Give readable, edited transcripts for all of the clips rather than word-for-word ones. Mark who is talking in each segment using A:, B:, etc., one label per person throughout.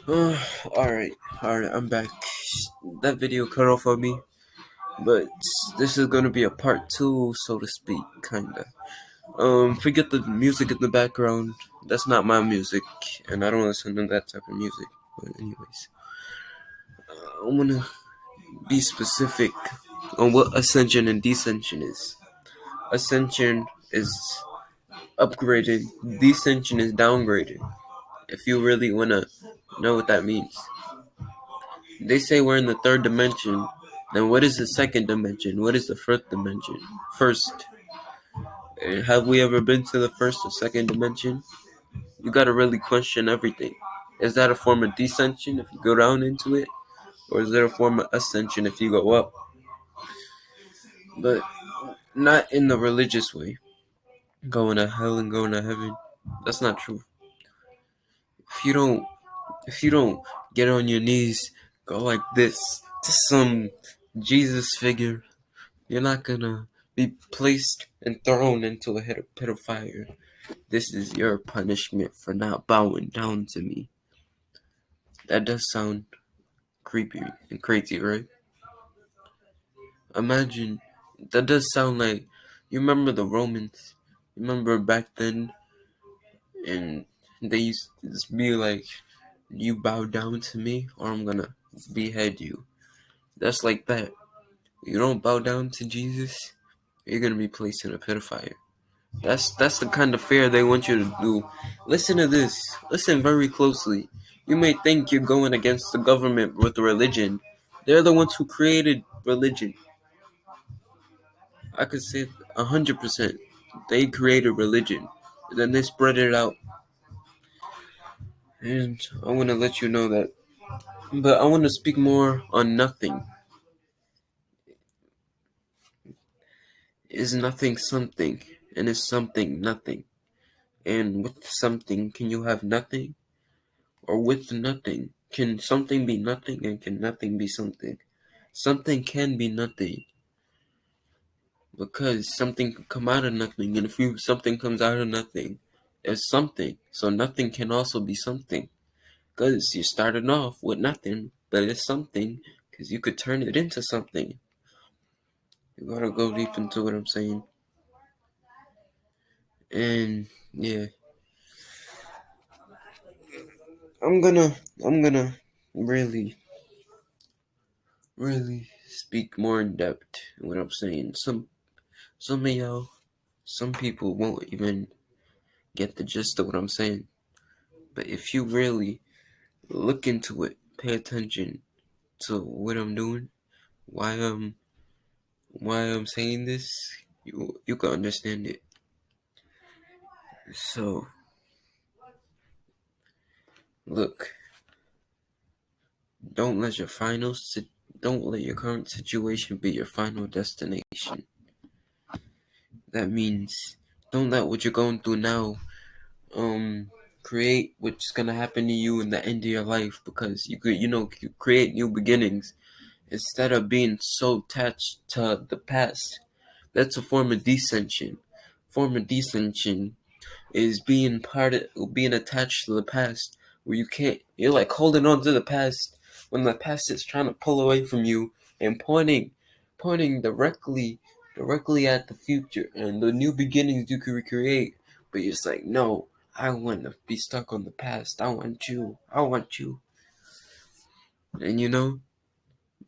A: Uh, alright, I'm back. That video cut off on me, but this is gonna be a part two, so to speak, kinda. Forget the music in the background. That's not my music, and I don't listen to that type of music. But anyways, I wanna be specific on what ascension and descension is. Ascension is upgrading, descension is downgrading. If you really wanna know what that means. They say we're in the third dimension. Then what is the second dimension? What is the first dimension? First, have we ever been to the first or second dimension? You gotta really question everything. Is that a form of descension if you go down into it? Or is there a form of ascension if you go up? But not in the religious way. Going to hell and going to heaven. That's not true. If you don't if you don't get on your knees, go like this to some Jesus figure, you're not gonna be placed and thrown into a pit of fire. This is your punishment for not bowing down to me. That does sound creepy and crazy, right? Imagine, that does sound like, you remember the Romans? You remember back then, and they used to just be like, you bow down to me or I'm gonna behead you. That's like that. You don't bow down to Jesus, you're gonna be placed in a pit of fire. That's the kind of fear they want you to do. Listen to this. Listen very closely. You may think you're going against the government with religion. They're the ones who created religion. I could say 100%. They created religion. And then they spread it out. And I want to let you know that. But I want to speak more on nothing. Is nothing something? And is something nothing? And with something, can you have nothing? Or with nothing? Can something be nothing and can nothing be something? Something can be nothing because something can come out of nothing, and if something comes out of nothing, it's something. So nothing can also be something because you started off with nothing, but it's something because you could turn it into something. You gotta go deep into what I'm saying, and yeah, I'm gonna really, really speak more in depth in what I'm saying. Some of y'all, some people won't even get the gist of what I'm saying. But if you really look into it, pay attention to what I'm doing, why I'm why I'm saying this, you can understand it. So look, don't let your don't let your current situation be your final destination. That means don't let what you're going through now create what's gonna happen to you in the end of your life, because you could you create new beginnings instead of being so attached to the past. That's a form of descension. Form of descension is being attached to the past, where you're like holding on to the past when the past is trying to pull away from you and pointing directly at the future and the new beginnings you could recreate. But you're just like, no, I want to be stuck on the past. I want you. And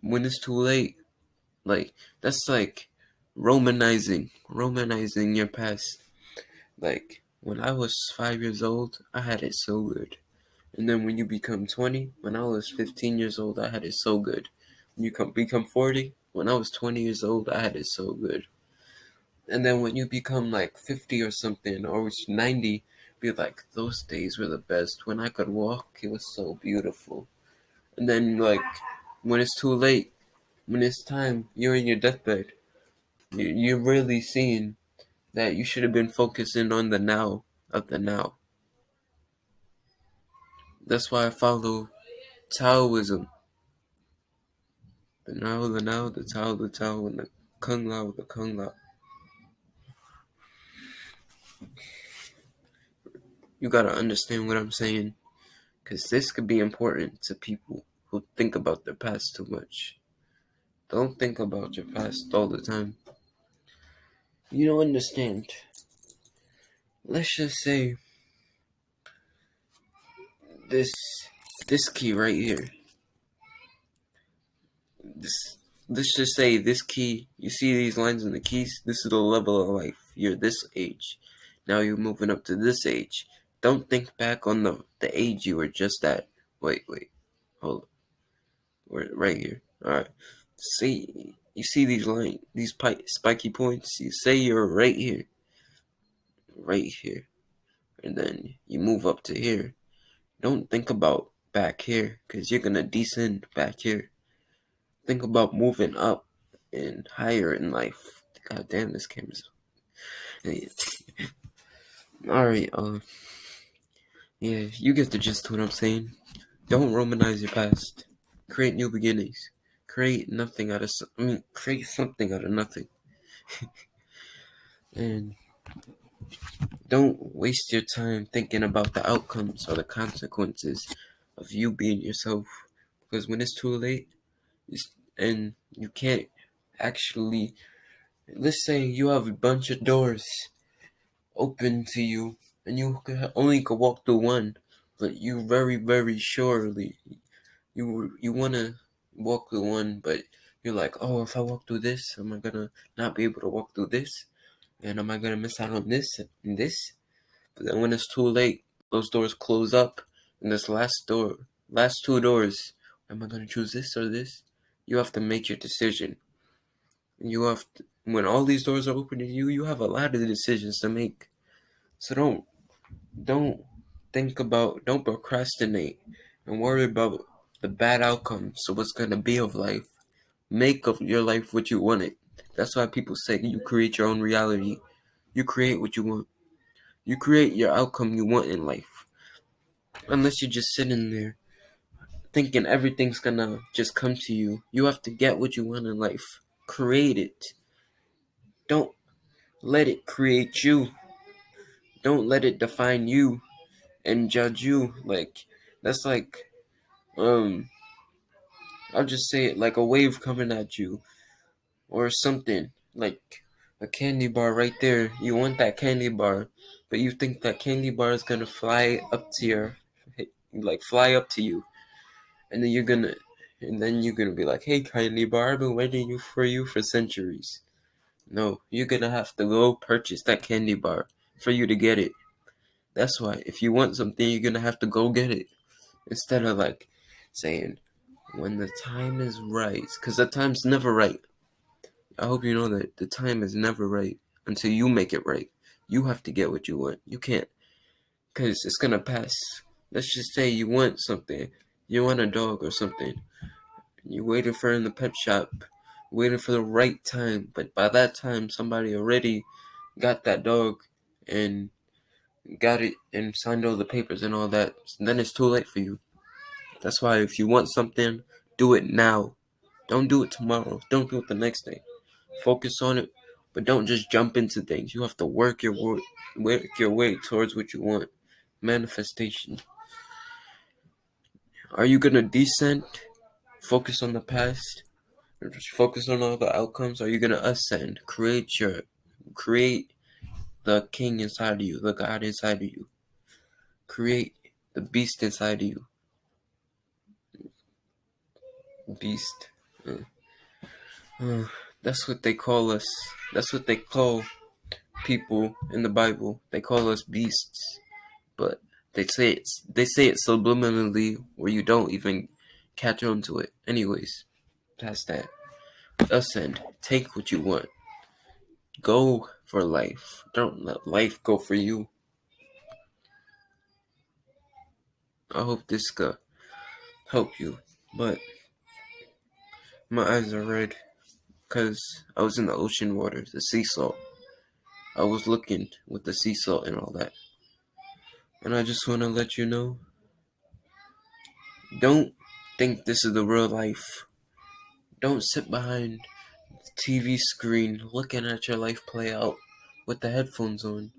A: when it's too late, like that's like romanizing your past. Like when I was 5 years old, I had it so good. And then when you become 20, when I was 15 years old, I had it so good. When you become 40, when I was 20 years old, I had it so good. And then when you become like 50 or something, or 90, be like, those days were the best. When I could walk, it was so beautiful. And then like when it's too late, when it's time, you're in your deathbed, you're really seeing that you should have been focusing on the now of the now. That's why I follow Taoism. The now, the Tao, and the Kung Lao, the Kung Lao. You gotta understand what I'm saying. because this could be important to people who think about their past too much. Don't think about your past all the time. You don't understand. Let's just say this this key right here. This let's just say this key. You see these lines in the keys. This is the level of life. You're this age. Now you're moving up to this age. Don't think back on the age you were just at. Wait, hold up. We're right here. All right. See, you see these spiky points. You say you're right here, and then you move up to here. Don't think about back here, cause you're gonna descend back here. Think about moving up and higher in life. God damn, this camera's. Alright, yeah, you get the gist of what I'm saying. Don't romanize your past. Create new beginnings. Create something out of nothing. And don't waste your time thinking about the outcomes or the consequences of you being yourself. Because when it's too late, and you can't actually, let's say you have a bunch of doors open to you, and you only could walk through one, but you very surely you wanna walk through one, but you're like, oh, if I walk through this, am I gonna not be able to walk through this? And am I gonna miss out on this and this? But then when it's too late, those doors close up, and this last two doors, am I gonna choose this or this? You have to make your decision. When all these doors are open to you, you have a lot of decisions to make. So don't procrastinate and worry about the bad outcomes. So what's gonna be of life? Make of your life what you want it. That's why people say you create your own reality. You create what you want. You create your outcome you want in life. Unless you're just sitting there thinking everything's gonna just come to you. You have to get what you want in life. Create it. Don't let it create you. Don't let it define you and judge you. That's like um I'll just say it like a wave coming at you or something. Like a candy bar right there. You want that candy bar, but you think that candy bar is gonna fly up to you. And then you're gonna be like, hey candy bar, I've been waiting for you for centuries. No, you're gonna have to go purchase that candy bar for you to get it. That's why if you want something, you're gonna have to go get it. Instead of like saying, when the time is right. Because the time's never right. I hope you know that the time is never right until you make it right. You have to get what you want. You can't. Because it's gonna pass. Let's just say you want something. You want a dog or something. You waited for it in the pet shop. Waited for the right time. But by that time, somebody already got that dog and got it and signed all the papers and all that. Then it's too late for you. That's why if you want something, do it now. Don't do it tomorrow. Don't do it the next day. Focus on it, but don't just jump into things. You have to work your way towards what you want. Manifestation. Are you gonna descend? Focus on the past, or just focus on all the outcomes? Are you gonna ascend? Create the king inside of you, the God inside of you. Create the beast inside of you. Beast. That's what they call us. That's what they call people in the Bible. They call us beasts, but they say it subliminally where you don't even catch on to it. Anyways, past that. Ascend. Take what you want. Go for life. Don't let life go for you. I hope this could help you, but my eyes are red because I was in the ocean water, the sea salt. I was looking with the sea salt and all that. And I just want to let you know, don't think this is the real life. Don't sit behind the TV screen looking at your life play out with the headphones on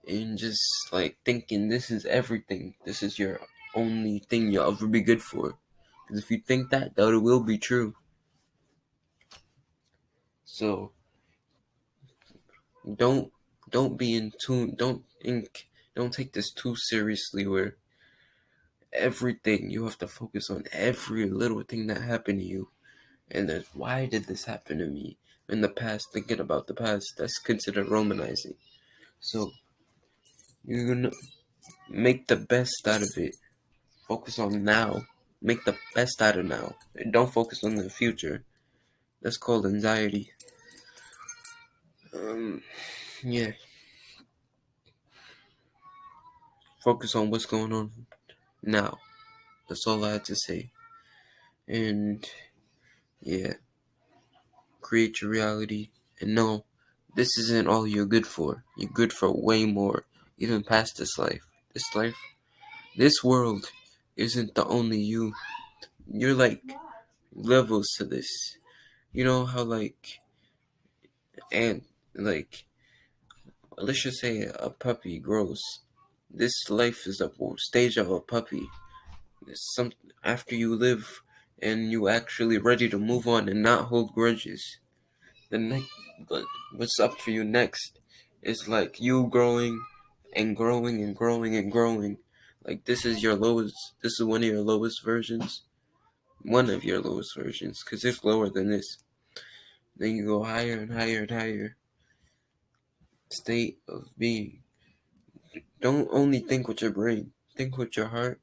A: and just like thinking this is everything. This is your only thing you'll ever be good for. Because if you think that it will be true. So don't be in tune. Don't take this too seriously. Where everything you have to focus on every little thing that happened to you, and then why did this happen to me in the past? Thinking about the past, that's considered romanizing. So you're gonna make the best out of it. Focus on now. Make the best out of now. And don't focus on the future. That's called anxiety. Yeah. Focus on what's going on now. That's all I had to say. And yeah, create your reality. And no, this isn't all you're good for. You're good for way more, even past this life. This world isn't the only you. You're like levels to this. You know how and like let's just say a puppy grows. This life is a stage of a puppy. It's some after you live and you actually ready to move on and not hold grudges. The next, but what's up for you next is like you growing and growing and growing and growing. Like this is your lowest. This is one of your lowest versions. One of your lowest versions, because it's lower than this. Then you go higher and higher and higher. State of being. Don't only think with your brain. Think with your heart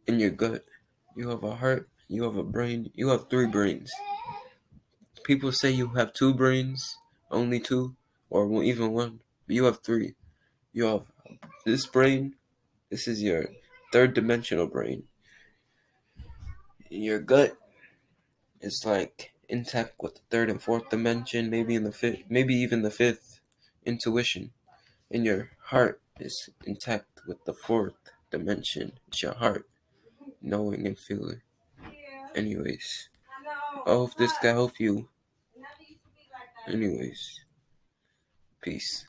A: and your gut. You have a heart. You have a brain. You have three brains. People say you have two brains, only two, or even one. But you have three. You have this brain. This is your third dimensional brain. Your gut is like intact with the third and fourth dimension, maybe in the fifth, maybe even the fifth. Intuition. And your heart is intact with the fourth dimension. It's your heart, knowing and feeling. Anyways, I hope this can help you. Anyways, peace.